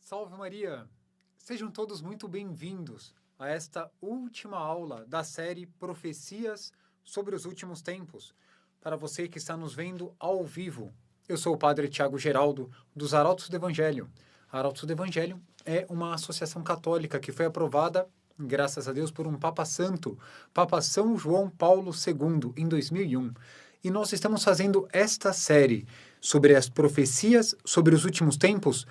Salve Maria! Sejam todos muito bem-vindos a esta última aula da série Profecias sobre os Últimos Tempos. Para você que está nos vendo ao vivo, eu sou o Padre Tiago Geraldo, dos Arautos do Evangelho. Arautos do Evangelho é uma associação católica que foi aprovada, graças a Deus, por um Papa Santo, Papa São João Paulo II, em 2001. E nós estamos fazendo esta série sobre as profecias sobre os últimos tempos,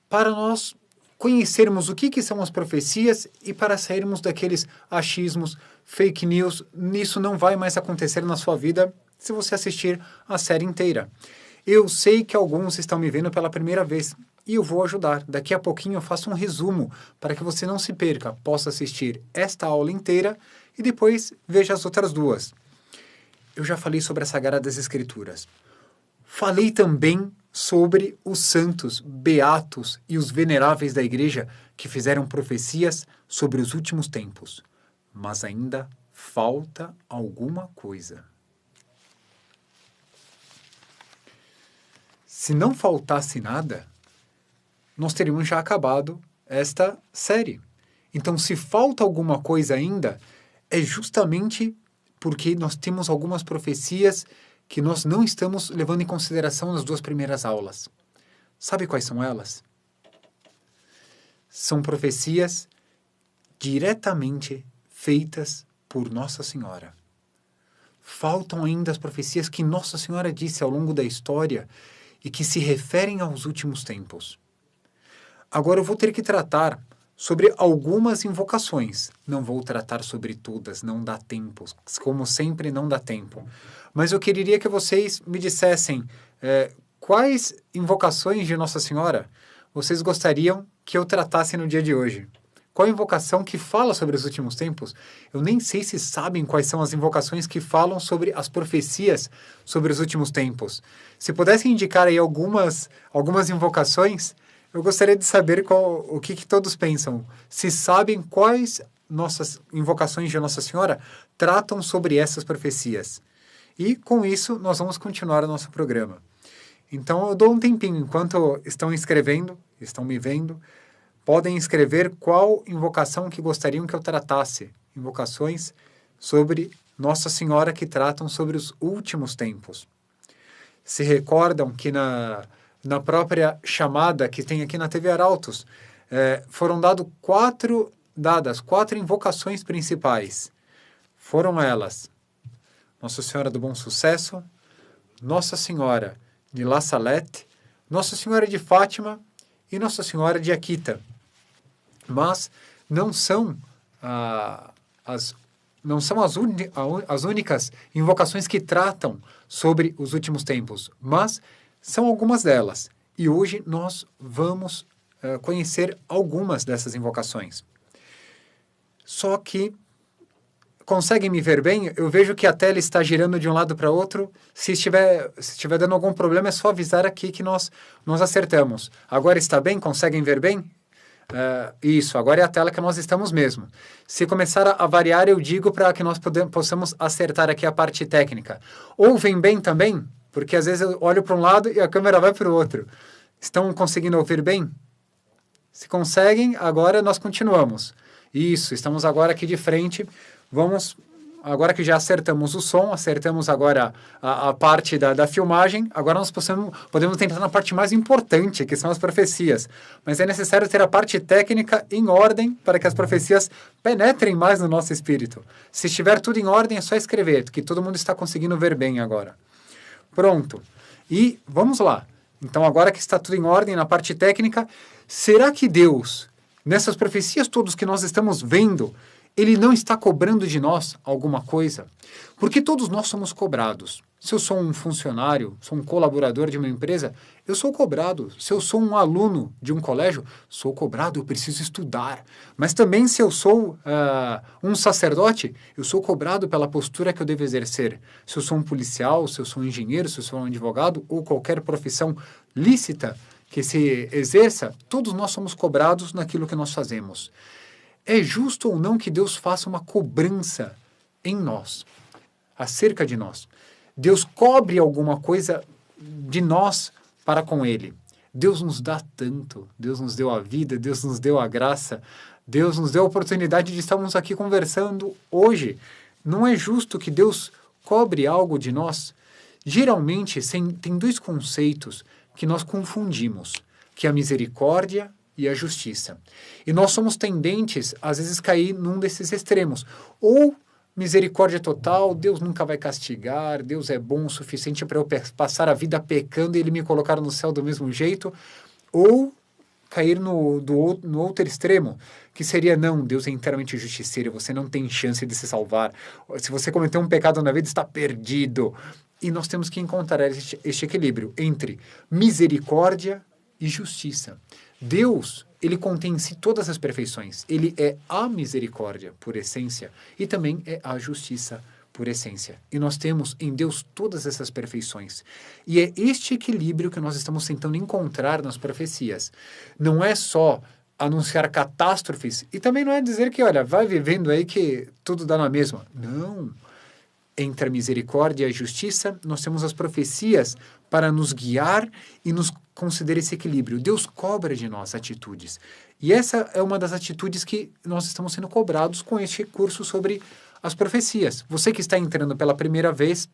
para nós conhecermos o que são as profecias e para sairmos daqueles achismos, fake news. Isso não vai mais acontecer na sua vida se você assistir a série inteira. Eu sei que alguns estão me vendo pela primeira vez e eu vou ajudar. Daqui a pouquinho eu faço um resumo para que você não se perca, possa assistir esta aula inteira e depois veja as outras duas. Eu já falei sobre as Sagradas Escrituras. Falei também sobre os santos, beatos e os veneráveis da igreja que fizeram profecias sobre os últimos tempos. Mas ainda falta alguma coisa. Se não faltasse nada, nós teríamos já acabado esta série. Então, se falta alguma coisa ainda, é justamente porque nós temos algumas profecias que nós não estamos levando em consideração nas duas primeiras aulas. Sabe quais são elas? São profecias diretamente feitas por Nossa Senhora. Faltam ainda as profecias que Nossa Senhora disse ao longo da história e que se referem aos últimos tempos. Agora eu vou ter que tratar sobre algumas invocações. Não vou tratar sobre todas, não dá tempo. Como sempre, não dá tempo. Mas eu queria que vocês me dissessem quais invocações de Nossa Senhora vocês gostariam que eu tratasse no dia de hoje. Qual invocação que fala sobre os últimos tempos? Eu nem sei se sabem quais são as invocações que falam sobre as profecias sobre os últimos tempos. Se pudessem indicar aí algumas invocações, eu gostaria de saber o que todos pensam. Se sabem quais nossas invocações de Nossa Senhora tratam sobre essas profecias. E, com isso, nós vamos continuar o nosso programa. Então, eu dou um tempinho. Enquanto estão escrevendo, estão me vendo, podem escrever qual invocação que gostariam que eu tratasse. Invocações sobre Nossa Senhora que tratam sobre os últimos tempos. Se recordam que na própria chamada que tem aqui na TV Arautos, foram dadas quatro invocações principais. Foram elas: Nossa Senhora do Bom Sucesso, Nossa Senhora de La Salette, Nossa Senhora de Fátima e Nossa Senhora de Akita. Mas não são as únicas invocações que tratam sobre os últimos tempos, mas são algumas delas. E hoje nós vamos conhecer algumas dessas invocações. Só que, conseguem me ver bem? Eu vejo que a tela está girando de um lado para outro. Se estiver dando algum problema, é só avisar aqui que nós acertamos. Agora está bem? Conseguem ver bem? Isso, agora é a tela que nós estamos mesmo. Se começar a variar, eu digo para que nós possamos acertar aqui a parte técnica. Ouvem bem também? Porque às vezes eu olho para um lado e a câmera vai para o outro. Estão conseguindo ouvir bem? Se conseguem, agora nós continuamos. Isso, estamos agora aqui de frente. Vamos, agora que já acertamos o som, acertamos agora a parte da filmagem, agora nós podemos tentar na parte mais importante, que são as profecias. Mas é necessário ter a parte técnica em ordem para que as profecias penetrem mais no nosso espírito. Se estiver tudo em ordem, é só escrever, que todo mundo está conseguindo ver bem agora. Pronto. E vamos lá. Então, agora que está tudo em ordem na parte técnica, será que Deus, nessas profecias todas que nós estamos vendo, Ele não está cobrando de nós alguma coisa? Porque todos nós somos cobrados. Se eu sou um funcionário, sou um colaborador de uma empresa, eu sou cobrado. Se eu sou um aluno de um colégio, sou cobrado, eu preciso estudar. Mas também se eu sou um sacerdote, eu sou cobrado pela postura que eu devo exercer. Se eu sou um policial, se eu sou um engenheiro, se eu sou um advogado ou qualquer profissão lícita que se exerça, todos nós somos cobrados naquilo que nós fazemos. É justo ou não que Deus faça uma cobrança em nós, acerca de nós? Deus cobre alguma coisa de nós para com Ele. Deus nos dá tanto, Deus nos deu a vida, Deus nos deu a graça, Deus nos deu a oportunidade de estarmos aqui conversando hoje. Não é justo que Deus cobre algo de nós? Geralmente, tem dois conceitos que nós confundimos, que é a misericórdia e a justiça. E nós somos tendentes, às vezes, cair num desses extremos. Ou misericórdia total, Deus nunca vai castigar, Deus é bom o suficiente para eu passar a vida pecando e Ele me colocar no céu do mesmo jeito. Ou cair no outro extremo, que seria, não, Deus é inteiramente justiceiro, você não tem chance de se salvar. Se você cometeu um pecado na vida, está perdido. E nós temos que encontrar este equilíbrio entre misericórdia e justiça. Deus, ele contém em si todas as perfeições. Ele é a misericórdia por essência e também é a justiça por essência. E nós temos em Deus todas essas perfeições. E é este equilíbrio que nós estamos tentando encontrar nas profecias. Não é só anunciar catástrofes e também não é dizer que, olha, vai vivendo aí que tudo dá na mesma. Não. Entre a misericórdia e a justiça, nós temos as profecias para nos guiar e nos conceder esse equilíbrio. Deus cobra de nós atitudes. E essa é uma das atitudes que nós estamos sendo cobrados com este curso sobre as profecias. Você que está entrando pela primeira vez,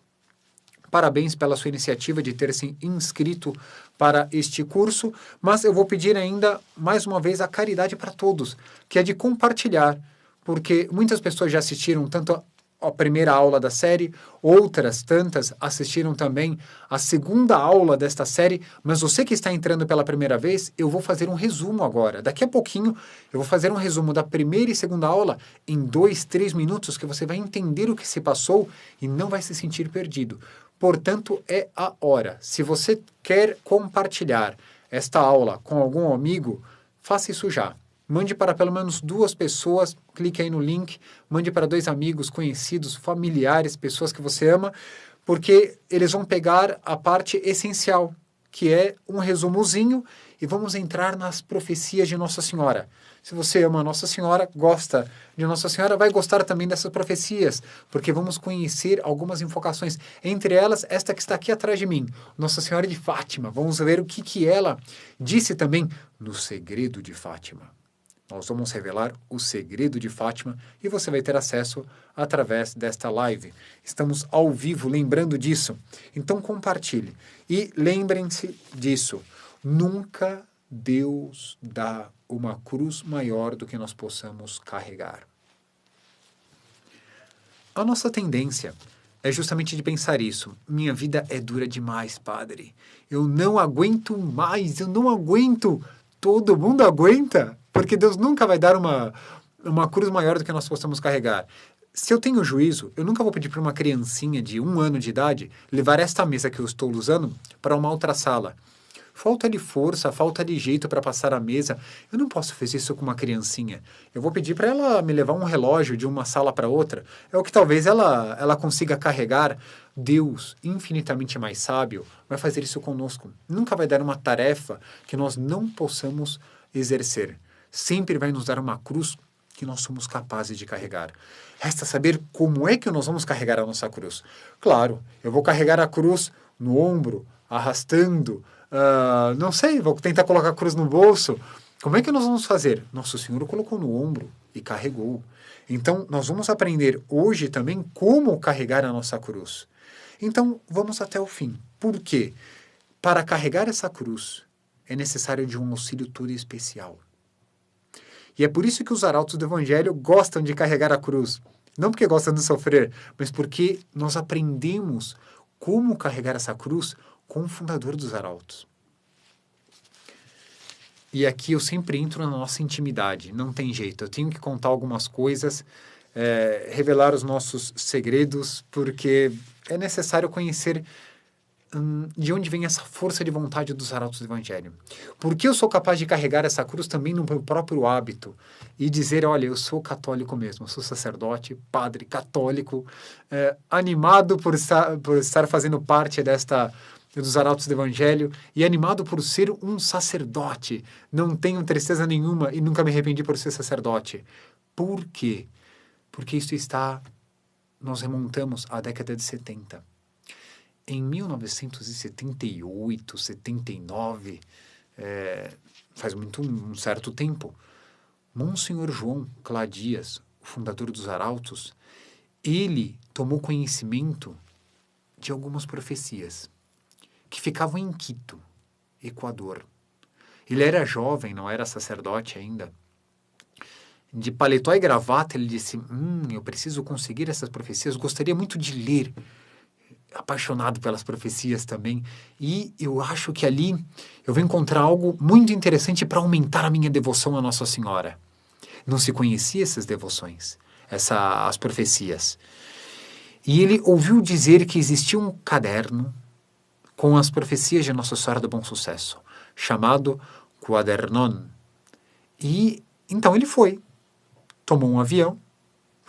parabéns pela sua iniciativa de ter se inscrito para este curso, mas eu vou pedir ainda, mais uma vez, a caridade para todos, que é de compartilhar, porque muitas pessoas já assistiram tanto a primeira aula da série, outras tantas assistiram também a segunda aula desta série, mas você que está entrando pela primeira vez, eu vou fazer um resumo agora. Daqui a pouquinho, eu vou fazer um resumo da primeira e segunda aula em 2, 3 minutos, que você vai entender o que se passou e não vai se sentir perdido. Portanto, é a hora. Se você quer compartilhar esta aula com algum amigo, faça isso já. Mande para pelo menos 2 pessoas, clique aí no link, mande para 2 amigos, conhecidos, familiares, pessoas que você ama, porque eles vão pegar a parte essencial, que é um resumozinho, e vamos entrar nas profecias de Nossa Senhora. Se você ama Nossa Senhora, gosta de Nossa Senhora, vai gostar também dessas profecias, porque vamos conhecer algumas invocações. Entre elas, esta que está aqui atrás de mim, Nossa Senhora de Fátima. Vamos ver o que ela disse também no segredo de Fátima. Nós vamos revelar o segredo de Fátima e você vai ter acesso através desta live. Estamos ao vivo, lembrando disso. Então compartilhe. E lembrem-se disso. Nunca Deus dá uma cruz maior do que nós possamos carregar. A nossa tendência é justamente de pensar isso. Minha vida é dura demais, padre. Eu não aguento mais, eu não aguento. Todo mundo aguenta? Porque Deus nunca vai dar uma cruz maior do que nós possamos carregar. Se eu tenho juízo, eu nunca vou pedir para uma criancinha de 1 ano de idade levar esta mesa que eu estou usando para uma outra sala. Falta de força, falta de jeito para passar a mesa. Eu não posso fazer isso com uma criancinha. Eu vou pedir para ela me levar um relógio de uma sala para outra. É o que talvez ela consiga carregar. Deus, infinitamente mais sábio, vai fazer isso conosco. Nunca vai dar uma tarefa que nós não possamos exercer. Sempre vai nos dar uma cruz que nós somos capazes de carregar. Resta saber como é que nós vamos carregar a nossa cruz. Claro, eu vou carregar a cruz no ombro, arrastando, não sei, vou tentar colocar a cruz no bolso. Como é que nós vamos fazer? Nosso Senhor colocou no ombro e carregou. Então, nós vamos aprender hoje também como carregar a nossa cruz. Então, vamos até o fim. Por quê? Para carregar essa cruz, é necessário de um auxílio todo especial. E é por isso que os arautos do Evangelho gostam de carregar a cruz. Não porque gostam de sofrer, mas porque nós aprendemos como carregar essa cruz com o fundador dos arautos. E aqui eu sempre entro na nossa intimidade, não tem jeito. Eu tenho que contar algumas coisas, revelar os nossos segredos, porque é necessário conhecer de onde vem essa força de vontade dos arautos do Evangelho. Por que eu sou capaz de carregar essa cruz também no meu próprio hábito e dizer, olha, eu sou católico mesmo, eu sou sacerdote, padre católico, animado por estar fazendo parte dos arautos do Evangelho e animado por ser um sacerdote. Não tenho tristeza nenhuma e nunca me arrependi por ser sacerdote. Por quê? Porque nós remontamos à década de 70. Em 1978, 79, faz um certo tempo, Monsenhor João Cladias, o fundador dos Arautos, ele tomou conhecimento de algumas profecias que ficavam em Quito, Equador. Ele era jovem, não era sacerdote ainda. De paletó e gravata, ele disse, eu preciso conseguir essas profecias, gostaria muito de ler, apaixonado pelas profecias também, e eu acho que ali eu vou encontrar algo muito interessante para aumentar a minha devoção à Nossa Senhora. Não se conhecia essas devoções, as profecias. E ele ouviu dizer que existia um caderno com as profecias de Nossa Senhora do Bom Sucesso, chamado Quadernon. E então ele foi, tomou um avião,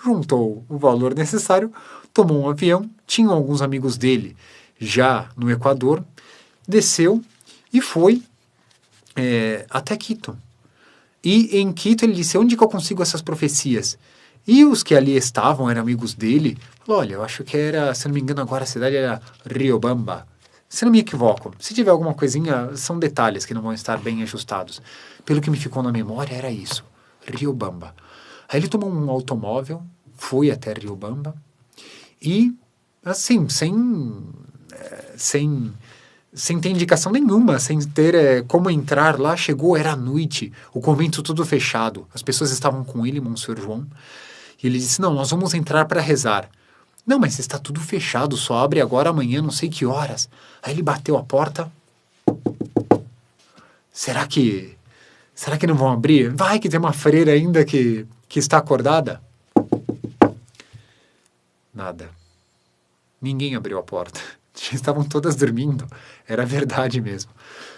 juntou o valor necessário, tomou um avião, tinham alguns amigos dele já no Equador, desceu e foi até Quito. E em Quito ele disse, onde que eu consigo essas profecias? E os que ali estavam, eram amigos dele, falou, olha, eu acho que era, se não me engano agora a cidade era Riobamba. Se não me equivoco, se tiver alguma coisinha, são detalhes que não vão estar bem ajustados. Pelo que me ficou na memória, era isso, Riobamba. Aí ele tomou um automóvel, foi até Riobamba e, assim, sem ter indicação nenhuma, sem ter como entrar lá, chegou, era noite, o convento todo fechado, as pessoas estavam com ele, Monsenhor João, e ele disse, não, nós vamos entrar para rezar. Não, mas está tudo fechado, só abre agora amanhã, não sei que horas. Aí ele bateu a porta. Será que não vão abrir? Vai que tem uma freira ainda que está acordada. Nada. Ninguém abriu a porta. Já estavam todas dormindo. Era verdade mesmo.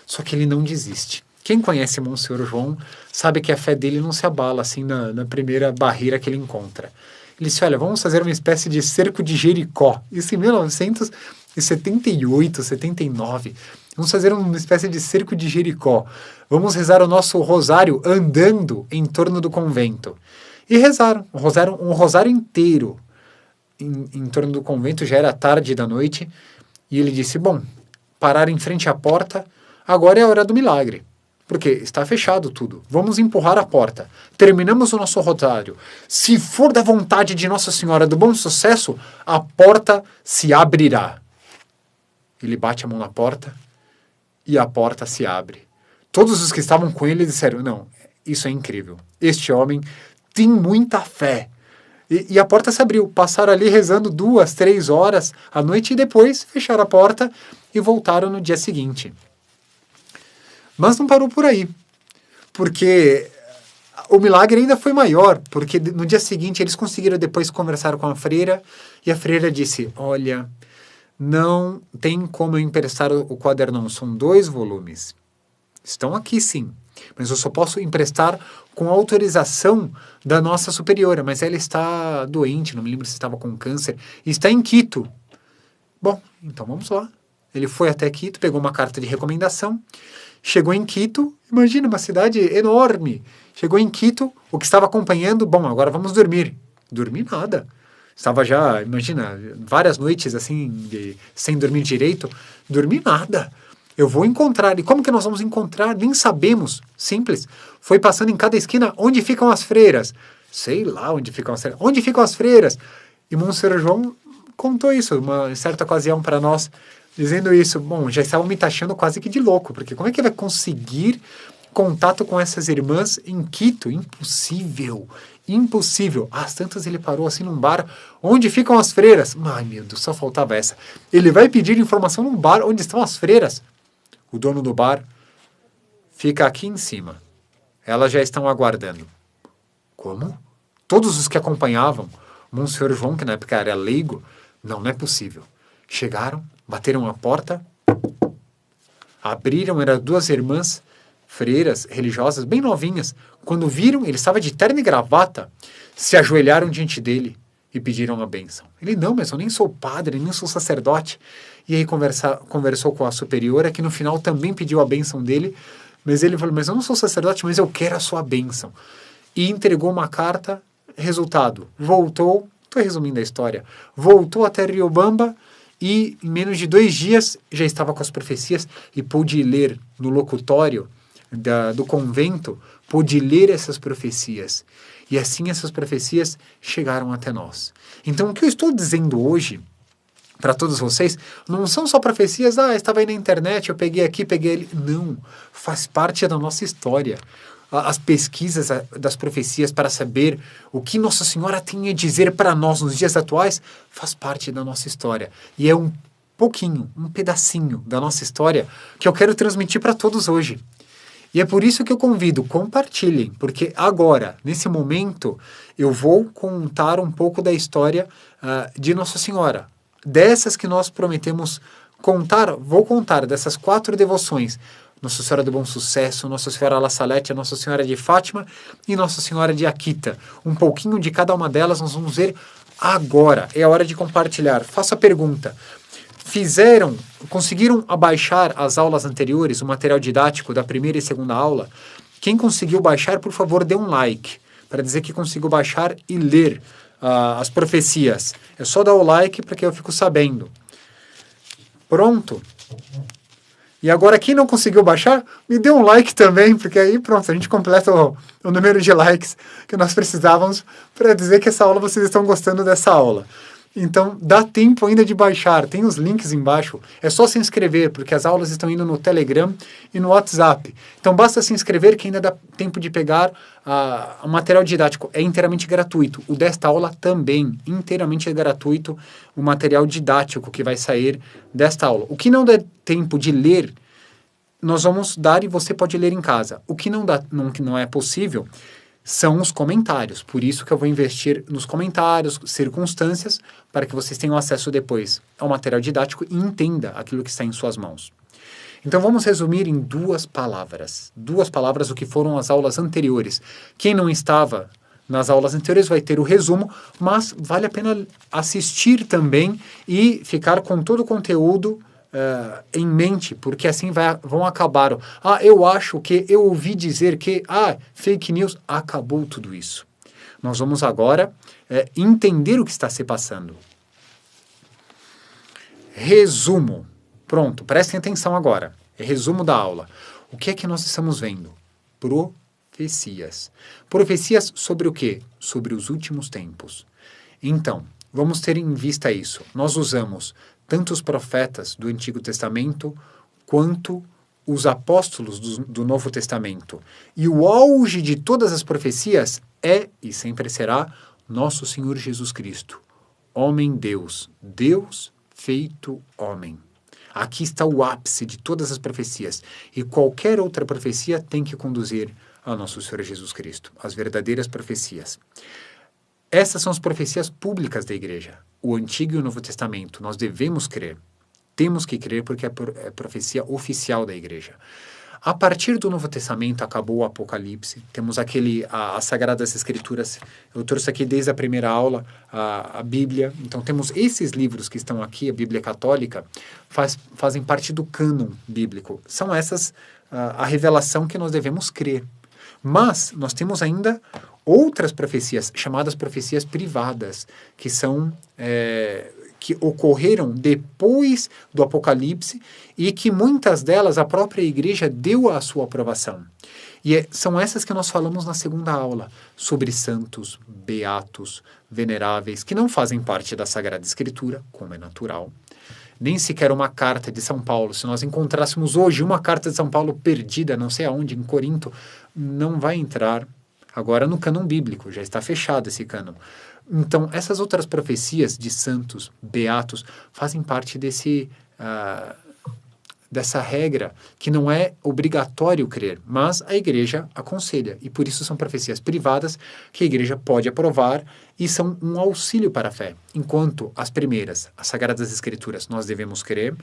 Só que ele não desiste. Quem conhece Monsenhor João sabe que a fé dele não se abala assim na primeira barreira que ele encontra. Ele disse, olha, vamos fazer uma espécie de cerco de Jericó. Isso em 1978, 79. Vamos fazer uma espécie de cerco de Jericó. Vamos rezar o nosso rosário andando em torno do convento. E rezaram um rosário inteiro em torno do convento, já era tarde da noite. E ele disse, bom, pararam em frente à porta, agora é a hora do milagre. Porque está fechado tudo. Vamos empurrar a porta. Terminamos o nosso rosário. Se for da vontade de Nossa Senhora do Bom Sucesso, a porta se abrirá. Ele bate a mão na porta e a porta se abre. Todos os que estavam com ele disseram, não, isso é incrível. Este homem tem muita fé. E a porta se abriu. Passaram ali rezando 2, 3 horas à noite e depois fecharam a porta e voltaram no dia seguinte. Mas não parou por aí, porque o milagre ainda foi maior, porque no dia seguinte eles conseguiram depois conversar com a freira, e a freira disse, olha, não tem como eu emprestar o quadernão, são 2 volumes. Estão aqui sim, mas eu só posso emprestar com autorização da nossa superiora, mas ela está doente, não me lembro se estava com câncer, e está em Quito. Bom, então vamos lá. Ele foi até Quito, pegou uma carta de recomendação, chegou em Quito, imagina, uma cidade enorme. Chegou em Quito, o que estava acompanhando, bom, agora vamos dormir. Dormir nada. Estava já, imagina, várias noites assim, sem dormir direito. Dormir nada. Eu vou encontrar. E como que nós vamos encontrar? Nem sabemos. Simples. Foi passando em cada esquina, onde ficam as freiras? Sei lá onde ficam as freiras. Onde ficam as freiras? E Monsenhor João contou isso, uma certa ocasião para nós, dizendo isso. Bom, já estavam me taxando quase que de louco, porque como é que vai conseguir contato com essas irmãs em Quito? Impossível, impossível. Às tantas ele parou assim num bar, onde ficam as freiras? Ai meu Deus, só faltava essa. Ele vai pedir informação num bar, onde estão as freiras? O dono do bar fica aqui em cima. Elas já estão aguardando. Como? Todos os que acompanhavam Monsenhor João, que na época era leigo, não é possível. Chegaram, bateram a porta, abriram, eram 2 irmãs, freiras, religiosas, bem novinhas. Quando viram, ele estava de terno e gravata, se ajoelharam diante dele e pediram a bênção. Ele, não, mas eu nem sou padre, nem sou sacerdote. E aí conversou com a superiora, que no final também pediu a bênção dele, mas ele falou, mas eu não sou sacerdote, mas eu quero a sua bênção. E entregou uma carta, resultado, voltou, estou resumindo a história, voltou até Riobamba, e em menos de 2 dias já estava com as profecias e pôde ler no locutório do convento pôde ler essas profecias. E assim essas profecias chegaram até nós. Então, o que eu estou dizendo hoje para todos vocês, não são só profecias, estava aí na internet, eu peguei aqui, peguei ali. Não, faz parte da nossa história. As pesquisas das profecias para saber o que Nossa Senhora tem a dizer para nós nos dias atuais, faz parte da nossa história. E é um pouquinho, um pedacinho da nossa história que eu quero transmitir para todos hoje. E é por isso que eu convido, compartilhem, porque agora, nesse momento, eu vou contar um pouco da história de Nossa Senhora. Dessas que nós prometemos contar, vou contar dessas 4 devoções. Nossa Senhora do Bom Sucesso, Nossa Senhora La Salete, Nossa Senhora de Fátima e Nossa Senhora de Akita. Um pouquinho de cada uma delas nós vamos ver agora. É a hora de compartilhar. Faça a pergunta. Conseguiram abaixar as aulas anteriores, o material didático da primeira e segunda aula? Quem conseguiu baixar, por favor, dê um like, para dizer que conseguiu baixar e ler as profecias. É só dar o like para que eu fico sabendo. Pronto? E agora, quem não conseguiu baixar, me dê um like também, porque aí pronto, a gente completa o número de likes que nós precisávamos para dizer que essa aula vocês estão gostando dessa aula. Então, dá tempo ainda de baixar. Tem os links embaixo. É só se inscrever, porque as aulas estão indo no Telegram e no WhatsApp. Então, basta se inscrever que ainda dá tempo de pegar o material didático. É inteiramente gratuito. O desta aula também, inteiramente gratuito, o material didático que vai sair desta aula. O que não der tempo de ler, nós vamos dar e você pode ler em casa. O que não é possível são os comentários. Por isso que eu vou investir nos comentários, circunstâncias, para que vocês tenham acesso depois ao material didático e entenda aquilo que está em suas mãos. Então vamos resumir em 2 palavras. 2 palavras o que foram as aulas anteriores. Quem não estava nas aulas anteriores vai ter o resumo, mas vale a pena assistir também e ficar com todo o conteúdo em mente, porque assim vão acabar. Eu acho que, eu ouvi dizer que, fake news, acabou tudo isso. Nós vamos agora entender o que está se passando. Resumo. Pronto, prestem atenção agora. Resumo da aula. O que é que nós estamos vendo? Profecias. Profecias sobre o quê? Sobre os últimos tempos. Então, vamos ter em vista isso. Nós usamos tanto os profetas do Antigo Testamento quanto os apóstolos do Novo Testamento. E o auge de todas as profecias é, e sempre será, nosso Senhor Jesus Cristo. Homem-Deus. Deus feito homem. Aqui está o ápice de todas as profecias. E qualquer outra profecia tem que conduzir a nosso Senhor Jesus Cristo. As verdadeiras profecias. Essas são as profecias públicas da igreja. O Antigo e o Novo Testamento. Nós devemos crer. Temos que crer porque é profecia oficial da igreja. A partir do Novo Testamento acabou o Apocalipse. Temos as Sagradas Escrituras. Eu trouxe aqui desde a primeira aula a Bíblia. Então temos esses livros que estão aqui, a Bíblia Católica, fazem parte do cânon bíblico. São essas a revelação que nós devemos crer. Mas nós temos ainda outras profecias, chamadas profecias privadas, que são que ocorreram depois do Apocalipse e que muitas delas a própria igreja deu a sua aprovação. E são essas que nós falamos na segunda aula, sobre santos, beatos, veneráveis, que não fazem parte da Sagrada Escritura, como é natural, nem sequer uma carta de São Paulo. Se nós encontrássemos hoje uma carta de São Paulo perdida, não sei aonde, em Corinto, não vai entrar agora no cânon bíblico, já está fechado esse cânon. Então, essas outras profecias de santos, beatos, fazem parte dessa regra que não é obrigatório crer, mas a igreja aconselha. E por isso são profecias privadas que a igreja pode aprovar e são um auxílio para a fé. Enquanto as primeiras, as Sagradas Escrituras, nós devemos crer,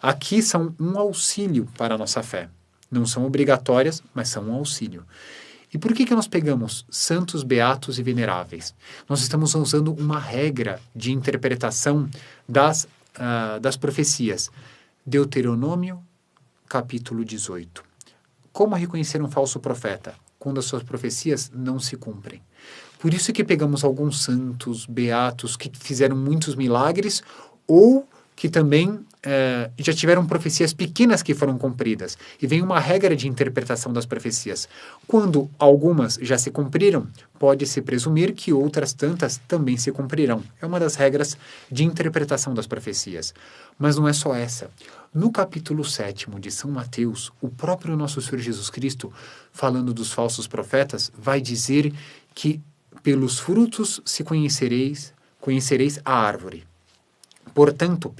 aqui são um auxílio para a nossa fé. Não são obrigatórias, mas são um auxílio. E por que nós pegamos santos, beatos e veneráveis? Nós estamos usando uma regra de interpretação das profecias. Deuteronômio, capítulo 18. Como reconhecer um falso profeta? Quando as suas profecias não se cumprem. Por isso que pegamos alguns santos, beatos, que fizeram muitos milagres, ou que também já tiveram profecias pequenas que foram cumpridas. E vem uma regra de interpretação das profecias. Quando algumas já se cumpriram, pode-se presumir que outras tantas também se cumprirão. É uma das regras de interpretação das profecias. Mas não é só essa. No capítulo 7 de São Mateus, o próprio nosso Senhor Jesus Cristo, falando dos falsos profetas, vai dizer que pelos frutos conhecereis a árvore. Portanto,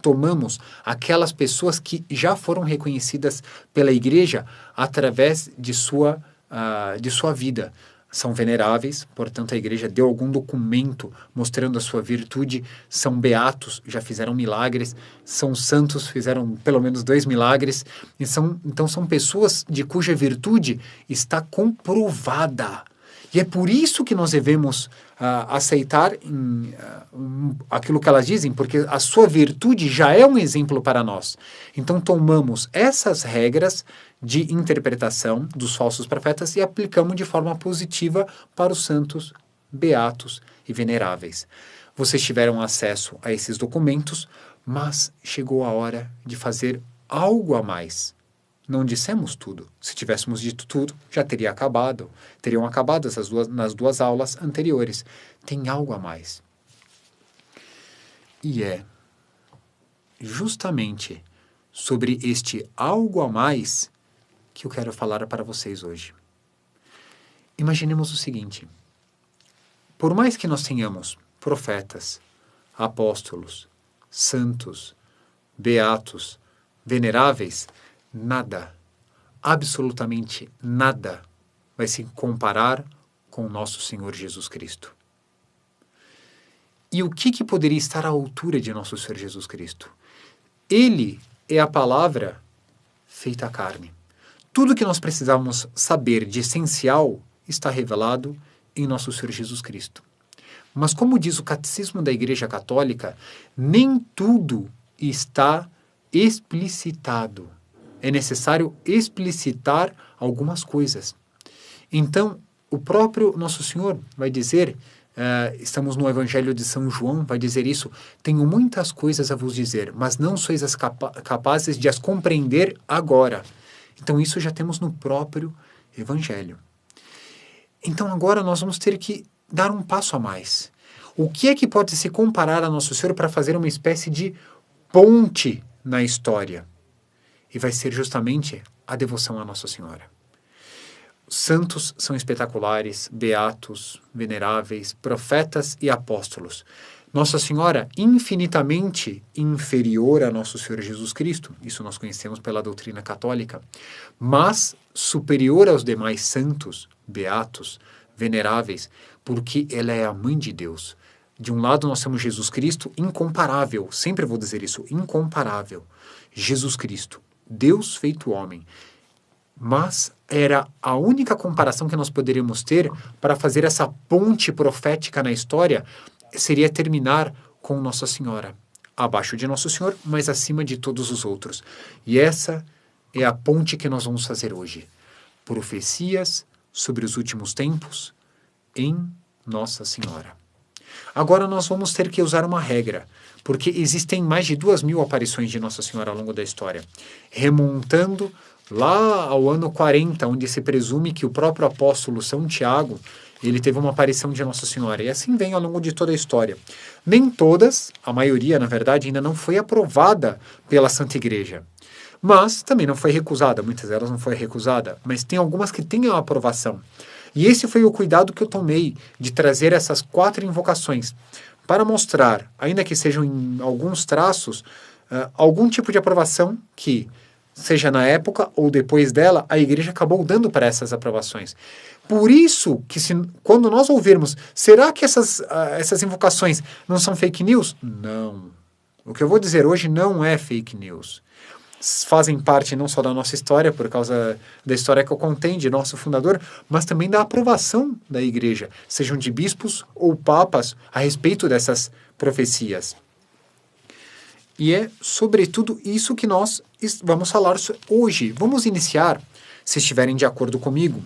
tomamos aquelas pessoas que já foram reconhecidas pela igreja através de sua vida. São veneráveis, portanto a igreja deu algum documento mostrando a sua virtude, são beatos, já fizeram milagres, são santos, fizeram pelo menos 2 milagres, então são pessoas de cuja virtude está comprovada. E é por isso que nós devemos aceitar aquilo que elas dizem, porque a sua virtude já é um exemplo para nós. Então tomamos essas regras de interpretação dos falsos profetas e aplicamos de forma positiva para os santos, beatos e veneráveis. Vocês tiveram acesso a esses documentos, mas chegou a hora de fazer algo a mais. Não dissemos tudo. Se tivéssemos dito tudo, já teria acabado. Teriam acabado nas 2 aulas anteriores. Tem algo a mais. E é justamente sobre este algo a mais que eu quero falar para vocês hoje. Imaginemos o seguinte. Por mais que nós tenhamos profetas, apóstolos, santos, beatos, veneráveis, nada, absolutamente nada, vai se comparar com o nosso Senhor Jesus Cristo. E o que poderia estar à altura de nosso Senhor Jesus Cristo? Ele é a palavra feita carne. Tudo que nós precisamos saber de essencial está revelado em nosso Senhor Jesus Cristo. Mas como diz o Catecismo da Igreja Católica, nem tudo está explicitado. É necessário explicitar algumas coisas. Então, o próprio Nosso Senhor vai dizer, estamos no Evangelho de São João, vai dizer isso, tenho muitas coisas a vos dizer, mas não sois capazes de as compreender agora. Então, isso já temos no próprio Evangelho. Então, agora nós vamos ter que dar um passo a mais. O que é que pode se comparar a Nosso Senhor para fazer uma espécie de ponte na história? E vai ser justamente a devoção à Nossa Senhora. Santos são espetaculares, beatos, veneráveis, profetas e apóstolos. Nossa Senhora, infinitamente inferior a Nosso Senhor Jesus Cristo, isso nós conhecemos pela doutrina católica, mas superior aos demais santos, beatos, veneráveis, porque ela é a mãe de Deus. De um lado nós temos Jesus Cristo, incomparável, sempre vou dizer isso, incomparável. Jesus Cristo, Deus feito homem. Mas era a única comparação que nós poderíamos ter para fazer essa ponte profética na história, seria terminar com Nossa Senhora. Abaixo de Nosso Senhor, mas acima de todos os outros. E essa é a ponte que nós vamos fazer hoje. Profecias sobre os últimos tempos em Nossa Senhora. Agora nós vamos ter que usar uma regra, porque existem mais de 2.000 aparições de Nossa Senhora ao longo da história, remontando lá ao ano 40, onde se presume que o próprio apóstolo São Tiago, ele teve uma aparição de Nossa Senhora, e assim vem ao longo de toda a história. Nem todas, a maioria, na verdade, ainda não foi aprovada pela Santa Igreja, mas também não foi recusada, muitas delas não foi recusada, mas tem algumas que têm a aprovação. E esse foi o cuidado que eu tomei de trazer essas 4 invocações, para mostrar, ainda que sejam em alguns traços, algum tipo de aprovação que, seja na época ou depois dela, a igreja acabou dando para essas aprovações. Por isso que quando nós ouvirmos, será que essas invocações não são fake news? Não. O que eu vou dizer hoje não é fake news. Fazem parte não só da nossa história, por causa da história que eu contei de nosso fundador, mas também da aprovação da igreja, sejam de bispos ou papas, a respeito dessas profecias. E é, sobretudo, isso que nós vamos falar hoje. Vamos iniciar, se estiverem de acordo comigo,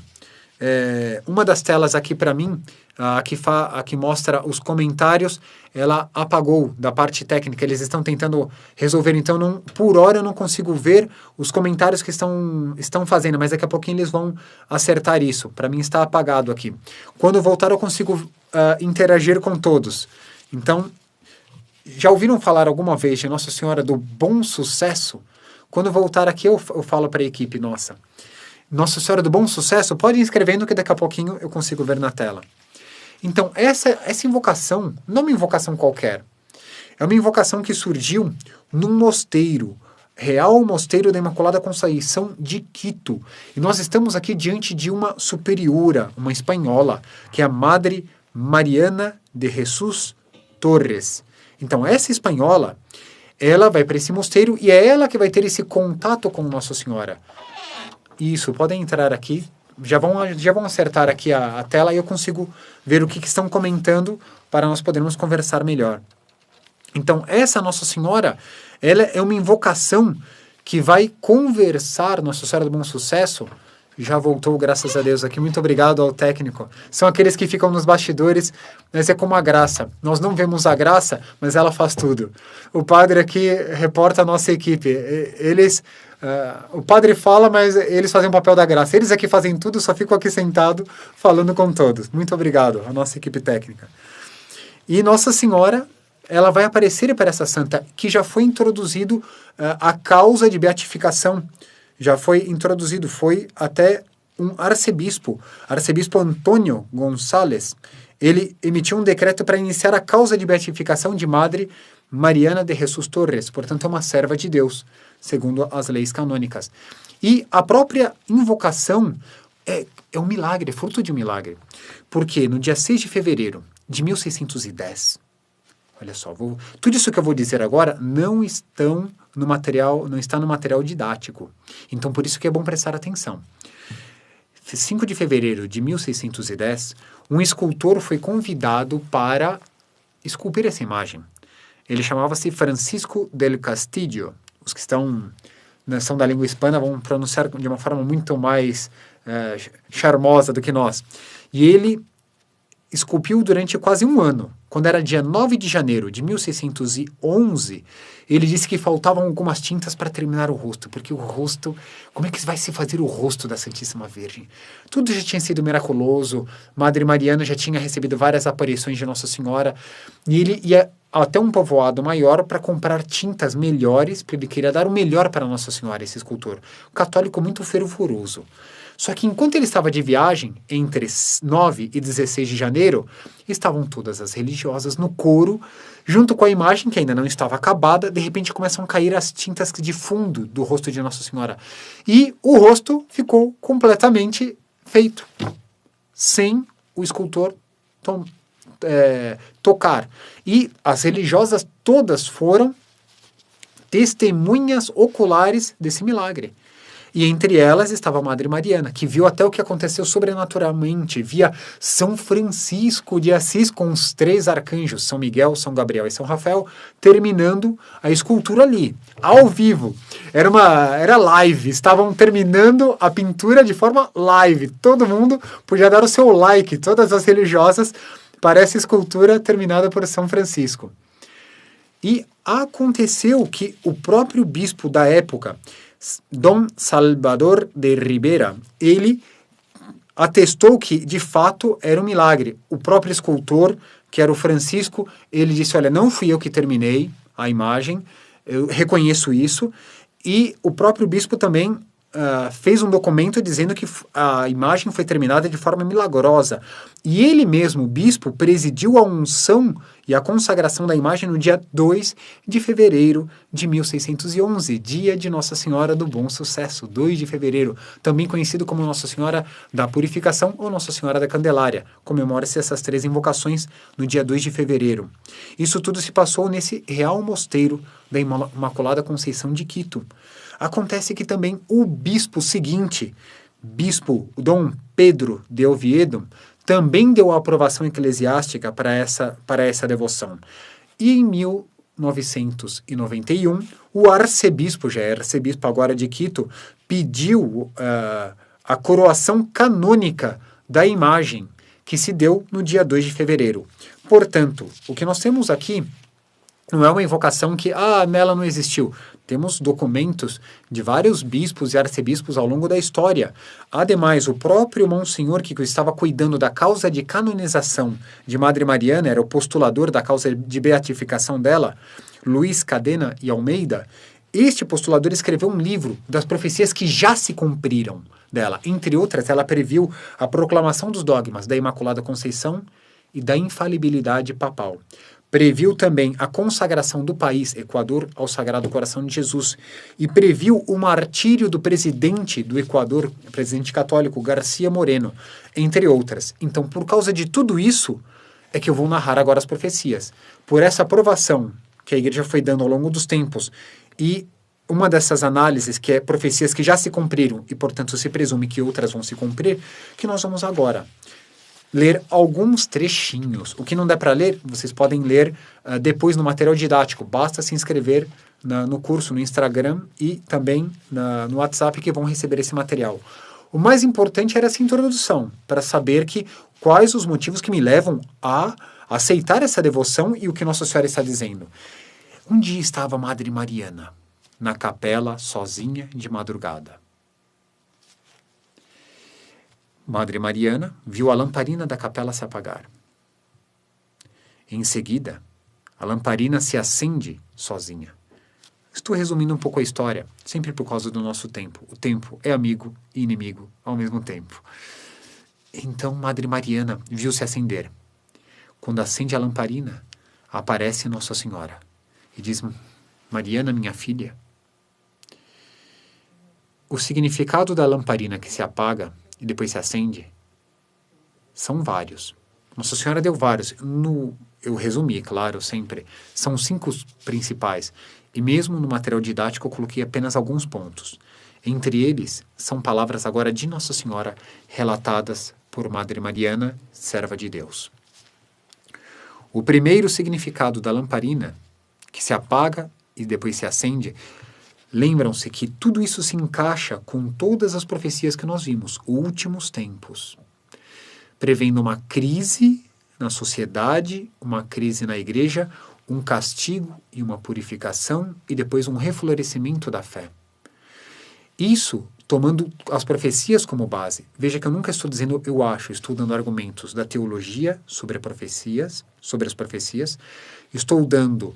Uma das telas aqui para mim, a que mostra os comentários, ela apagou da parte técnica. Eles estão tentando resolver, então por hora eu não consigo ver os comentários que estão fazendo, mas daqui a pouquinho eles vão acertar isso. Para mim está apagado aqui. Quando voltar eu consigo interagir com todos. Então, já ouviram falar alguma vez de Nossa Senhora do Bom Sucesso? Quando voltar aqui eu falo para a equipe nossa. Nossa Senhora do Bom Sucesso, pode ir escrevendo que daqui a pouquinho eu consigo ver na tela. Então, essa invocação, não é uma invocação qualquer, é uma invocação que surgiu num mosteiro, Real Mosteiro da Imaculada Conceição de Quito. E nós estamos aqui diante de uma superiora, uma espanhola, que é a Madre Mariana de Jesús Torres. Então, essa espanhola, ela vai para esse mosteiro e é ela que vai ter esse contato com Nossa Senhora. Isso, podem entrar aqui. Já vão acertar aqui a tela e eu consigo ver o que estão comentando para nós podermos conversar melhor. Então, essa Nossa Senhora, ela é uma invocação que vai conversar, Nossa Senhora do Bom Sucesso. Já voltou, graças a Deus, aqui. Muito obrigado ao técnico. São aqueles que ficam nos bastidores, mas é como a graça. Nós não vemos a graça, mas ela faz tudo. O padre aqui reporta a nossa equipe. O padre fala, mas eles fazem o papel da graça. Eles aqui fazem tudo, só ficam aqui sentado falando com todos. Muito obrigado, a nossa equipe técnica. E Nossa Senhora, ela vai aparecer para essa santa, que já foi introduzido a causa de beatificação. Já foi introduzido, foi até um arcebispo Antônio Gonçalves. Ele emitiu um decreto para iniciar a causa de beatificação de Madre Mariana de Jesús Torres, portanto é uma serva de Deus, segundo as leis canônicas. E a própria invocação é um milagre, é fruto de um milagre. Porque no dia 6 de fevereiro de 1610, olha só, tudo isso que eu vou dizer agora não está no material didático. Então, por isso que é bom prestar atenção. 5 de fevereiro de 1610, um escultor foi convidado para esculpir essa imagem. Ele chamava-se Francisco del Castillo. Os que são da língua hispana vão pronunciar de uma forma muito mais charmosa do que nós. E ele esculpiu durante quase um ano. Quando era dia 9 de janeiro de 1611, ele disse que faltavam algumas tintas para terminar o rosto, porque o rosto, como é que vai se fazer o rosto da Santíssima Virgem? Tudo já tinha sido miraculoso, Madre Mariana já tinha recebido várias aparições de Nossa Senhora, e ele ia até um povoado maior para comprar tintas melhores, porque ele queria dar o melhor para Nossa Senhora, esse escultor. Um católico muito fervoroso. Só que enquanto ele estava de viagem, entre 9 e 16 de janeiro, estavam todas as religiosas no coro, junto com a imagem que ainda não estava acabada, de repente começam a cair as tintas de fundo do rosto de Nossa Senhora. E o rosto ficou completamente feito, sem o escultor tocar. E as religiosas todas foram testemunhas oculares desse milagre. E entre elas estava a Madre Mariana, que viu até o que aconteceu sobrenaturalmente, via São Francisco de Assis com os 3 arcanjos, São Miguel, São Gabriel e São Rafael, terminando a escultura ali, ao vivo. Era live, estavam terminando a pintura de forma live. Todo mundo podia dar o seu like, todas as religiosas, para essa escultura terminada por São Francisco. E aconteceu que o próprio bispo da época, Dom Salvador de Ribera, ele atestou que, de fato, era um milagre. O próprio escultor, que era o Francisco, ele disse, olha, não fui eu que terminei a imagem, eu reconheço isso, e o próprio bispo também fez um documento dizendo que a imagem foi terminada de forma milagrosa. E ele mesmo, o bispo, presidiu a unção e a consagração da imagem no dia 2 de fevereiro de 1611, dia de Nossa Senhora do Bom Sucesso, 2 de fevereiro, também conhecido como Nossa Senhora da Purificação ou Nossa Senhora da Candelária. Comemora-se essas 3 invocações no dia 2 de fevereiro. Isso tudo se passou nesse Real Mosteiro da Imaculada Conceição de Quito. Acontece que também o bispo seguinte, bispo Dom Pedro de Oviedo, também deu a aprovação eclesiástica para essa devoção. E em 1991, o arcebispo, já é arcebispo agora de Quito, pediu a coroação canônica da imagem que se deu no dia 2 de fevereiro. Portanto, o que nós temos aqui não é uma invocação que, nela não existiu. Temos documentos de vários bispos e arcebispos ao longo da história. Ademais, o próprio Monsenhor que estava cuidando da causa de canonização de Madre Mariana, era o postulador da causa de beatificação dela, Luiz Cadena e Almeida. Este postulador escreveu um livro das profecias que já se cumpriram dela. Entre outras, ela previu a proclamação dos dogmas da Imaculada Conceição e da infalibilidade papal. Previu também a consagração do país, Equador, ao Sagrado Coração de Jesus. E previu o martírio do presidente do Equador, presidente católico, Garcia Moreno, entre outras. Então, por causa de tudo isso, é que eu vou narrar agora as profecias. Por essa aprovação que a Igreja foi dando ao longo dos tempos, e uma dessas análises, que é profecias que já se cumpriram, e portanto se presume que outras vão se cumprir, que nós vamos agora ler alguns trechinhos. O que não der para ler, vocês podem ler depois no material didático. Basta se inscrever no curso, no Instagram e também no WhatsApp, que vão receber esse material. O mais importante era essa introdução, para saber quais os motivos que me levam a aceitar essa devoção e o que Nossa Senhora está dizendo. Um dia estava a Madre Mariana na capela, sozinha, de madrugada. Madre Mariana viu a lamparina da capela se apagar. Em seguida, a lamparina se acende sozinha. Estou resumindo um pouco a história, sempre por causa do nosso tempo. O tempo é amigo e inimigo ao mesmo tempo. Então, Madre Mariana viu se acender. Quando acende a lamparina, aparece Nossa Senhora e diz: Mariana, minha filha. O significado da lamparina que se apaga e depois se acende são vários. Nossa Senhora deu vários. Eu resumi, claro, sempre. São 5 principais. E mesmo no material didático eu coloquei apenas alguns pontos. Entre eles, são palavras agora de Nossa Senhora relatadas por Madre Mariana, serva de Deus. O primeiro significado da lamparina, que se apaga e depois se acende, lembram-se que tudo isso se encaixa com todas as profecias que nós vimos, últimos tempos, prevendo uma crise na sociedade, uma crise na igreja, um castigo e uma purificação e depois um reflorescimento da fé. Isso tomando as profecias como base. Veja que eu nunca estou dizendo eu acho, estou dando argumentos da teologia sobre as profecias, estou dando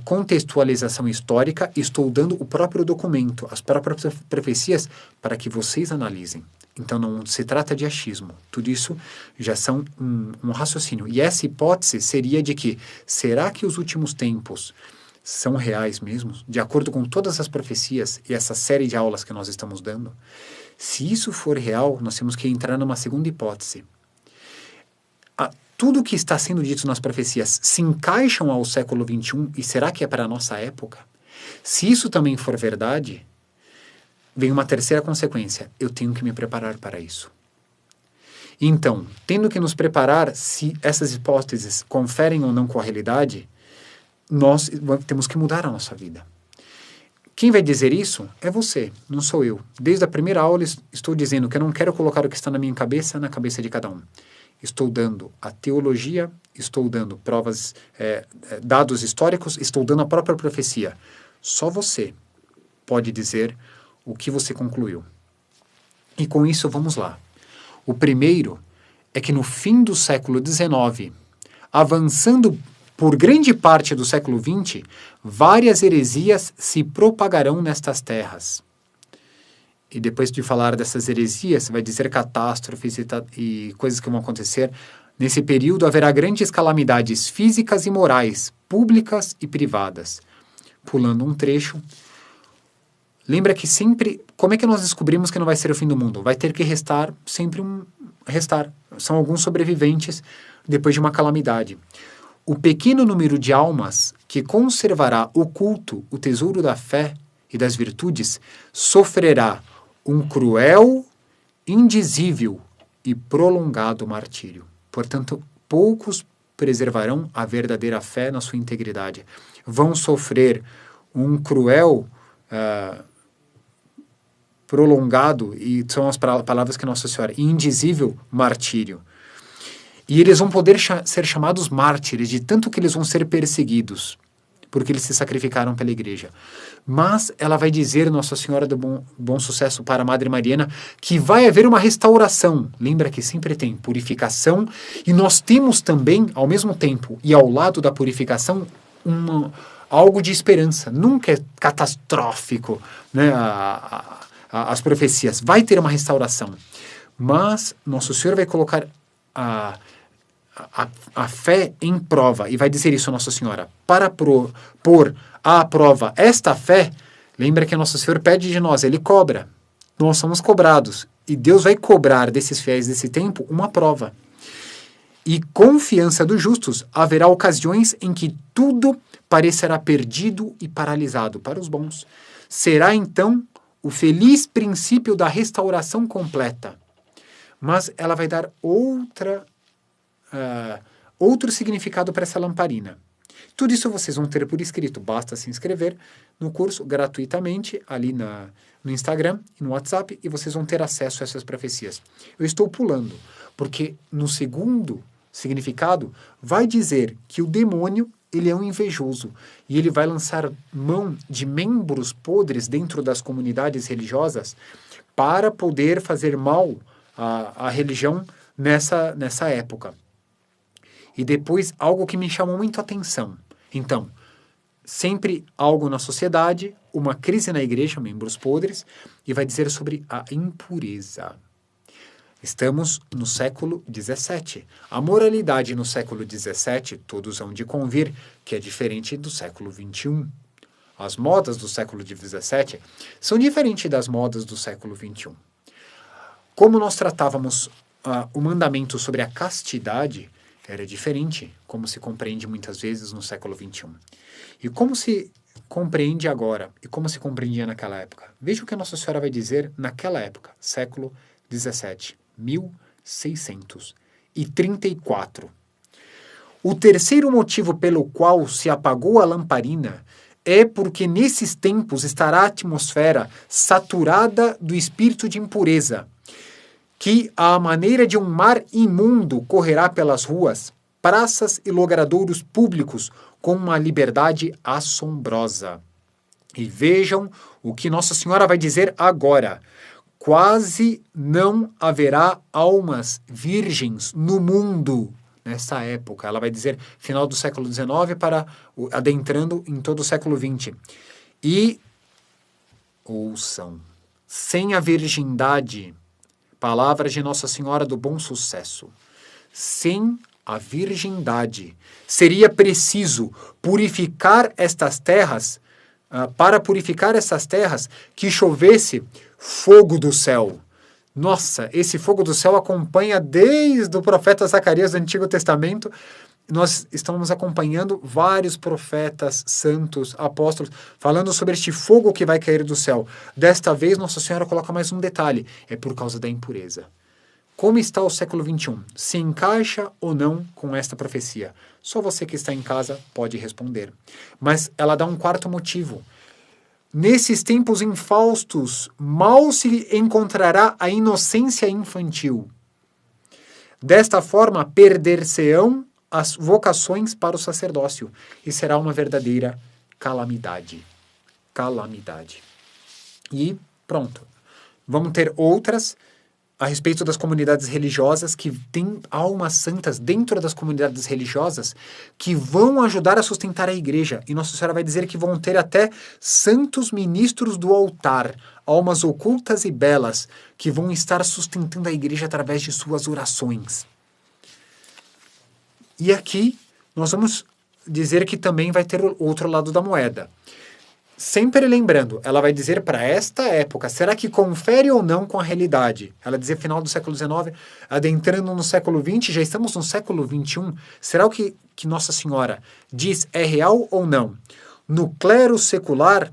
contextualização histórica, estou dando o próprio documento, as próprias profecias, para que vocês analisem. Então não se trata de achismo. Tudo isso já são um raciocínio. E essa hipótese seria de que, será que os últimos tempos são reais mesmo? De acordo com todas as profecias e essa série de aulas que nós estamos dando? Se isso for real, nós temos que entrar numa segunda hipótese. Tudo o que está sendo dito nas profecias se encaixam ao século XXI e será que é para a nossa época? Se isso também for verdade, vem uma terceira consequência. Eu tenho que me preparar para isso. Então, tendo que nos preparar se essas hipóteses conferem ou não com a realidade, nós temos que mudar a nossa vida. Quem vai dizer isso é você, não sou eu. Desde a primeira aula estou dizendo que eu não quero colocar o que está na minha cabeça na cabeça de cada um. Estou dando a teologia, estou dando provas, dados históricos, estou dando a própria profecia. Só você pode dizer o que você concluiu. E com isso, vamos lá. O primeiro é que no fim do século XIX, avançando por grande parte do século XX, várias heresias se propagarão nestas terras. E depois de falar dessas heresias, vai dizer catástrofes e coisas que vão acontecer. Nesse período haverá grandes calamidades físicas e morais, públicas e privadas. Pulando um trecho. Lembra que sempre... Como é que nós descobrimos que não vai ser o fim do mundo? Vai ter que restar sempre restar. São alguns sobreviventes depois de uma calamidade. O pequeno número de almas que conservará oculto o tesouro da fé e das virtudes sofrerá um cruel, indizível e prolongado martírio. Portanto, poucos preservarão a verdadeira fé na sua integridade. Vão sofrer um cruel prolongado, e são as palavras que Nossa Senhora, indizível martírio. E eles vão poder ser chamados mártires, de tanto que eles vão ser perseguidos, porque eles se sacrificaram pela igreja. Mas ela vai dizer, Nossa Senhora do Bom Sucesso para a Madre Mariana, que vai haver uma restauração. Lembra que sempre tem purificação, e nós temos também, ao mesmo tempo, e ao lado da purificação, algo de esperança. Nunca é catastrófico, né, as profecias. Vai ter uma restauração. Mas Nosso Senhor vai colocar a fé em prova, e vai dizer isso a Nossa Senhora, para pôr à prova esta fé. Lembra que Nosso Senhor pede de nós, Ele cobra, nós somos cobrados, e Deus vai cobrar desses fiéis desse tempo uma prova. E confiança dos justos, haverá ocasiões em que tudo parecerá perdido e paralisado para os bons. Será então o feliz princípio da restauração completa. Mas ela vai dar outro significado para essa lamparina. Tudo isso vocês vão ter por escrito. Basta se inscrever no curso gratuitamente ali no Instagram e no WhatsApp, e vocês vão ter acesso a essas profecias. Eu estou pulando, porque no segundo significado vai dizer que o demônio, ele é um invejoso, e ele vai lançar mão de membros podres dentro das comunidades religiosas para poder fazer mal à religião nessa época. E depois, algo que me chamou muito a atenção. Então, sempre algo na sociedade, uma crise na igreja, membros podres, e vai dizer sobre a impureza. Estamos no século XVII. A moralidade no século XVII, todos hão de convir, que é diferente do século XXI. As modas do século XVII são diferentes das modas do século XXI. Como nós tratávamos o mandamento sobre a castidade, era diferente, como se compreende muitas vezes no século XXI. E como se compreende agora, e como se compreendia naquela época? Veja o que a Nossa Senhora vai dizer naquela época, século XVII, 1634. O terceiro motivo pelo qual se apagou a lamparina é porque nesses tempos estará a atmosfera saturada do espírito de impureza, que, à maneira de um mar imundo, correrá pelas ruas, praças e logradouros públicos com uma liberdade assombrosa. E vejam o que Nossa Senhora vai dizer agora. Quase não haverá almas virgens no mundo nessa época. Ela vai dizer final do século XIX adentrando em todo o século XX. E, ouçam, sem a virgindade, palavras de Nossa Senhora do Bom Sucesso, sem a virgindade, seria preciso purificar estas terras, para purificar essas terras, que chovesse fogo do céu. Nossa, esse fogo do céu acompanha desde o profeta Zacarias do Antigo Testamento. Nós estamos acompanhando vários profetas, santos, apóstolos, falando sobre este fogo que vai cair do céu. Desta vez, Nossa Senhora coloca mais um detalhe, é por causa da impureza. Como está o século XXI? Se encaixa ou não com esta profecia? Só você que está em casa pode responder. Mas ela dá um quarto motivo. Nesses tempos infaustos, mal se encontrará a inocência infantil. Desta forma, perder-se-ão as vocações para o sacerdócio, e será uma verdadeira calamidade. Calamidade. E pronto. Vamos ter outras a respeito das comunidades religiosas, que tem almas santas dentro das comunidades religiosas que vão ajudar a sustentar a igreja. E Nossa Senhora vai dizer que vão ter até santos ministros do altar, almas ocultas e belas, que vão estar sustentando a igreja através de suas orações. E aqui nós vamos dizer que também vai ter o outro lado da moeda. Sempre lembrando, ela vai dizer para esta época, será que confere ou não com a realidade? Ela dizia final do século XIX, adentrando no século XX, já estamos no século XXI. Será o que Nossa Senhora diz é real ou não? No clero secular,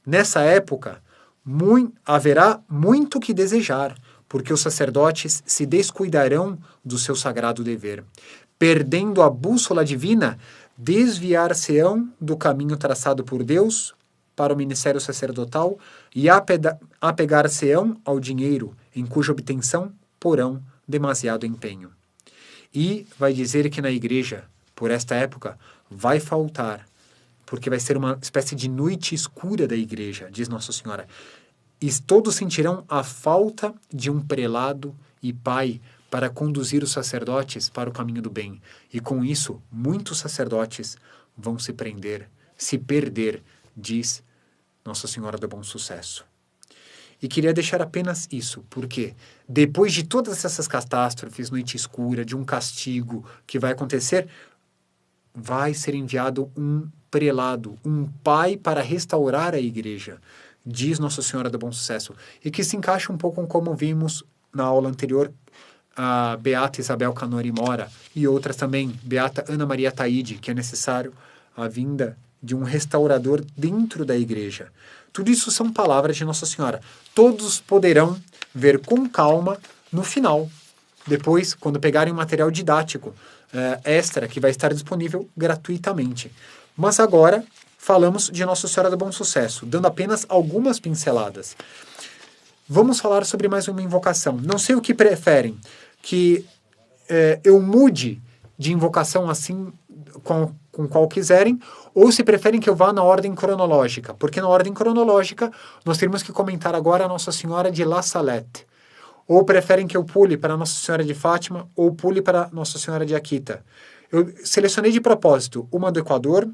nessa época, haverá muito que desejar, porque os sacerdotes se descuidarão do seu sagrado dever. Perdendo a bússola divina, desviar-se-ão do caminho traçado por Deus para o ministério sacerdotal e apegar-se-ão ao dinheiro, em cuja obtenção porão demasiado empenho. E vai dizer que na igreja, por esta época, vai faltar, porque vai ser uma espécie de noite escura da igreja, diz Nossa Senhora. E todos sentirão a falta de um prelado e pai para conduzir os sacerdotes para o caminho do bem. E com isso, muitos sacerdotes vão se perder, diz Nossa Senhora do Bom Sucesso. E queria deixar apenas isso, porque depois de todas essas catástrofes, noite escura, de um castigo que vai acontecer, vai ser enviado um prelado, um pai para restaurar a igreja, diz Nossa Senhora do Bom Sucesso, e que se encaixa um pouco com como vimos na aula anterior, a Beata Isabel Canori Mora e outras também, Beata Ana Maria Taide, que é necessário a vinda de um restaurador dentro da igreja. Tudo isso são palavras de Nossa Senhora. Todos poderão ver com calma no final, depois, quando pegarem um material didático extra, que vai estar disponível gratuitamente. Mas agora, falamos de Nossa Senhora do Bom Sucesso, dando apenas algumas pinceladas. Vamos falar sobre mais uma invocação. Não sei o que preferem, que eu mude de invocação assim, com qual quiserem, ou se preferem que eu vá na ordem cronológica, porque na ordem cronológica nós teríamos que comentar agora a Nossa Senhora de La Salette. Ou preferem que eu pule para Nossa Senhora de Fátima, ou pule para Nossa Senhora de Akita. Eu selecionei de propósito uma do Equador,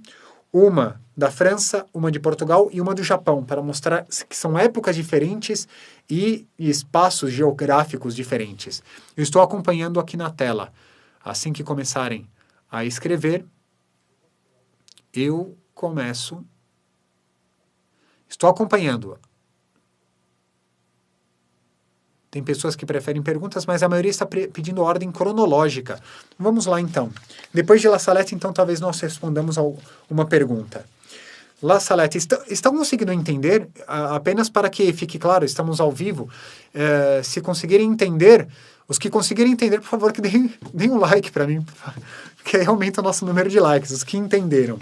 uma da França, uma de Portugal e uma do Japão, para mostrar que são épocas diferentes e espaços geográficos diferentes. Eu estou acompanhando aqui na tela. Assim que começarem a escrever, eu começo. Estou acompanhando. Tem pessoas que preferem perguntas, mas a maioria está pedindo ordem cronológica. Vamos lá, então. Depois de La Salette, então, talvez nós respondamos a uma pergunta. La Salette, estão conseguindo entender? Apenas para que fique claro, estamos ao vivo. Se conseguirem entender, os que conseguirem entender, por favor, que deem um like para mim, porque aí aumenta o nosso número de likes, os que entenderam.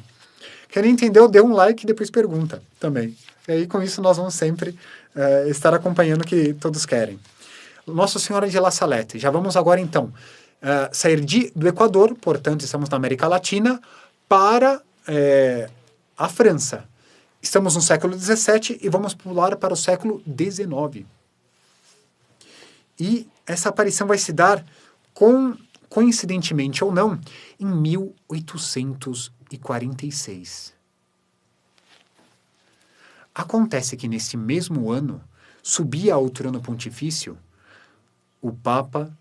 Quem não entendeu, dê um like e depois pergunta também. E aí, com isso, nós vamos sempre estar acompanhando o que todos querem. Nossa Senhora de La Salette. Já vamos agora, então, sair do Equador, portanto, estamos na América Latina, para a França. Estamos no século XVII e vamos pular para o século XIX. E essa aparição vai se dar, coincidentemente ou não, em 1846. Acontece que, nesse mesmo ano, subia ao trono pontifício o Papa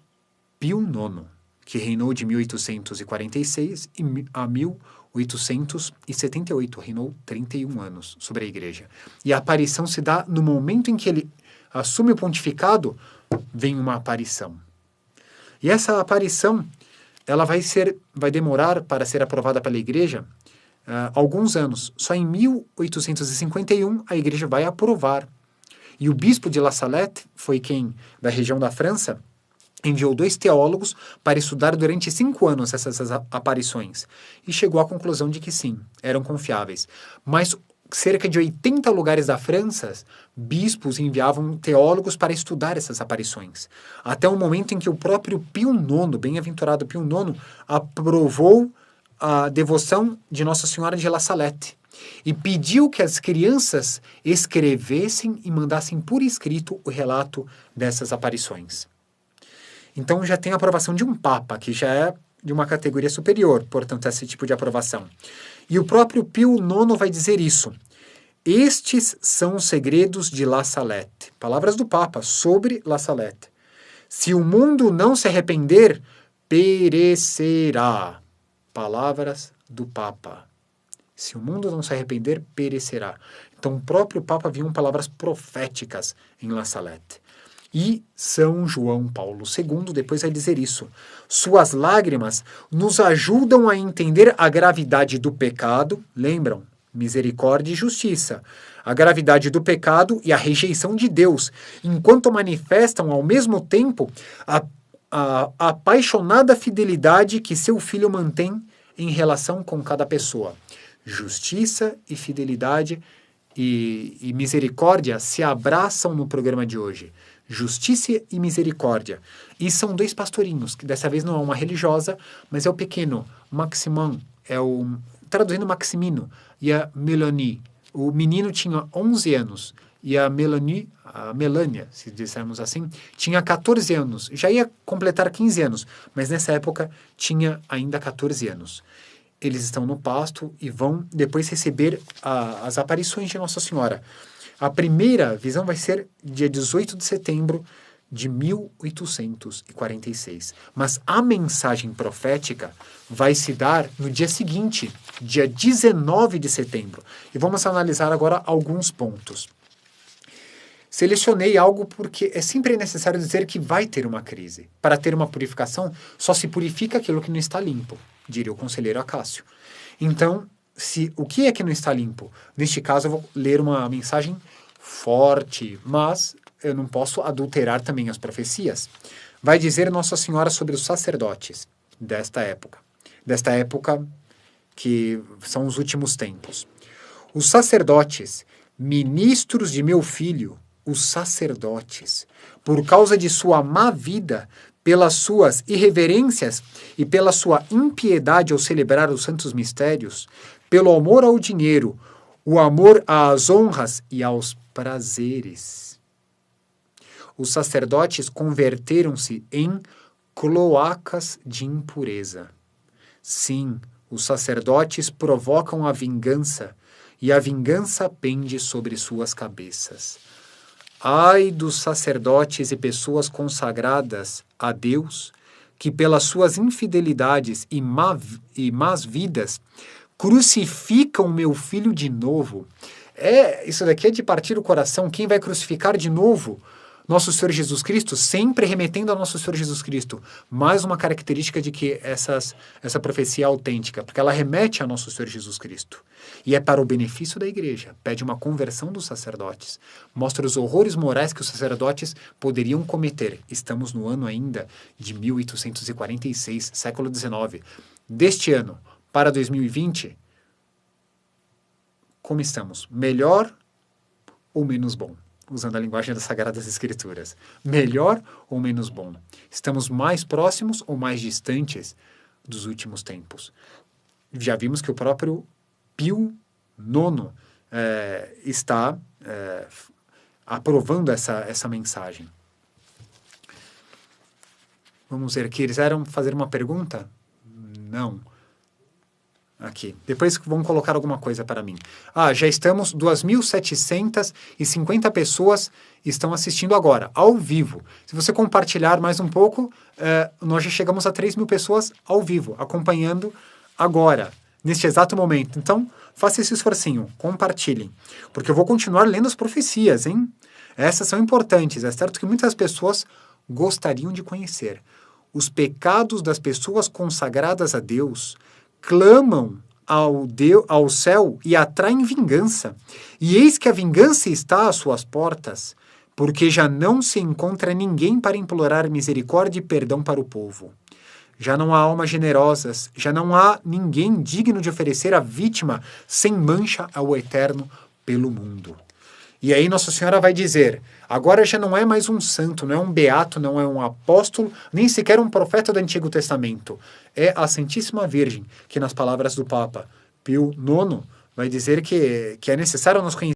Pio IX, que reinou de 1846 a 1878, reinou 31 anos sobre a igreja. E a aparição se dá no momento em que ele assume o pontificado, vem uma aparição. E essa aparição, ela vai demorar para ser aprovada pela igreja alguns anos. Só em 1851 a igreja vai aprovar. E o bispo de La Salette foi quem, da região da França, enviou 2 teólogos para estudar durante 5 anos essas aparições. E chegou à conclusão de que sim, eram confiáveis. Mas cerca de 80 lugares da França, bispos enviavam teólogos para estudar essas aparições. Até o momento em que o próprio Pio IX, bem-aventurado Pio IX, aprovou a devoção de Nossa Senhora de La Salette e pediu que as crianças escrevessem e mandassem por escrito o relato dessas aparições. Então já tem a aprovação de um Papa, que já é de uma categoria superior, portanto, esse tipo de aprovação. E o próprio Pio IX vai dizer isso. Estes são os segredos de La Salette. Palavras do Papa sobre La Salette. Se o mundo não se arrepender, perecerá. Palavras do Papa. Se o mundo não se arrepender, perecerá. Então, o próprio Papa viu palavras proféticas em La Salette. E São João Paulo II depois vai dizer isso. Suas lágrimas nos ajudam a entender a gravidade do pecado, lembram? Misericórdia e justiça. A gravidade do pecado e a rejeição de Deus, enquanto manifestam ao mesmo tempo a apaixonada fidelidade que seu filho mantém em relação com cada pessoa. Justiça e fidelidade e misericórdia se abraçam no programa de hoje. Justiça e misericórdia. E são dois pastorinhos, que dessa vez não é uma religiosa, mas é o pequeno Maximin, traduzindo Maximino, e a Melanie. O menino tinha 11 anos e a Melania, se dissermos assim, tinha 14 anos. Já ia completar 15 anos, mas nessa época tinha ainda 14 anos. Eles estão no pasto e vão depois receber as aparições de Nossa Senhora. A primeira visão vai ser dia 18 de setembro de 1846. Mas a mensagem profética vai se dar no dia seguinte, dia 19 de setembro. E vamos analisar agora alguns pontos. Selecionei algo porque é sempre necessário dizer que vai ter uma crise. Para ter uma purificação, só se purifica aquilo que não está limpo, diria o conselheiro Acácio. Então, o que é que não está limpo? Neste caso, eu vou ler uma mensagem forte, mas eu não posso adulterar também as profecias. Vai dizer Nossa Senhora sobre os sacerdotes desta época que são os últimos tempos. Os sacerdotes, ministros de meu filho, os sacerdotes, por causa de sua má vida, pelas suas irreverências e pela sua impiedade ao celebrar os santos mistérios, pelo amor ao dinheiro, o amor às honras e aos prazeres. Os sacerdotes converteram-se em cloacas de impureza. Sim, os sacerdotes provocam a vingança, e a vingança pende sobre suas cabeças. Ai dos sacerdotes e pessoas consagradas a Deus, que pelas suas infidelidades e más vidas crucificam meu filho de novo. Isso daqui é de partir o coração. Quem vai crucificar de novo Nosso Senhor Jesus Cristo, sempre remetendo a Nosso Senhor Jesus Cristo. Mais uma característica de que essa profecia é autêntica, porque ela remete a Nosso Senhor Jesus Cristo. E é para o benefício da igreja. Pede uma conversão dos sacerdotes. Mostra os horrores morais que os sacerdotes poderiam cometer. Estamos no ano ainda de 1846, século XIX. Deste ano para 2020, como estamos? Melhor ou menos bom? Usando a linguagem das Sagradas Escrituras. Melhor ou menos bom? Estamos mais próximos ou mais distantes dos últimos tempos? Já vimos que o próprio Pio IX está aprovando essa mensagem. Vamos ver aqui. Eles eram fazer uma pergunta? Não. Aqui. Depois vão colocar alguma coisa para mim. Já estamos, 2.750 pessoas estão assistindo agora, ao vivo. Se você compartilhar mais um pouco, nós já chegamos a 3.000 pessoas ao vivo, acompanhando agora, neste exato momento. Então, faça esse esforcinho, compartilhem. Porque eu vou continuar lendo as profecias, hein? Essas são importantes. É certo que muitas pessoas gostariam de conhecer. Os pecados das pessoas consagradas a Deus clamam ao céu e atraem vingança. E eis que a vingança está às suas portas, porque já não se encontra ninguém para implorar misericórdia e perdão para o povo. Já não há almas generosas, já não há ninguém digno de oferecer a vítima sem mancha ao Eterno pelo mundo. E aí Nossa Senhora vai dizer, agora já não é mais um santo, não é um beato, não é um apóstolo, nem sequer um profeta do Antigo Testamento. É a Santíssima Virgem, que nas palavras do Papa Pio IX vai dizer que é necessário nós conhecer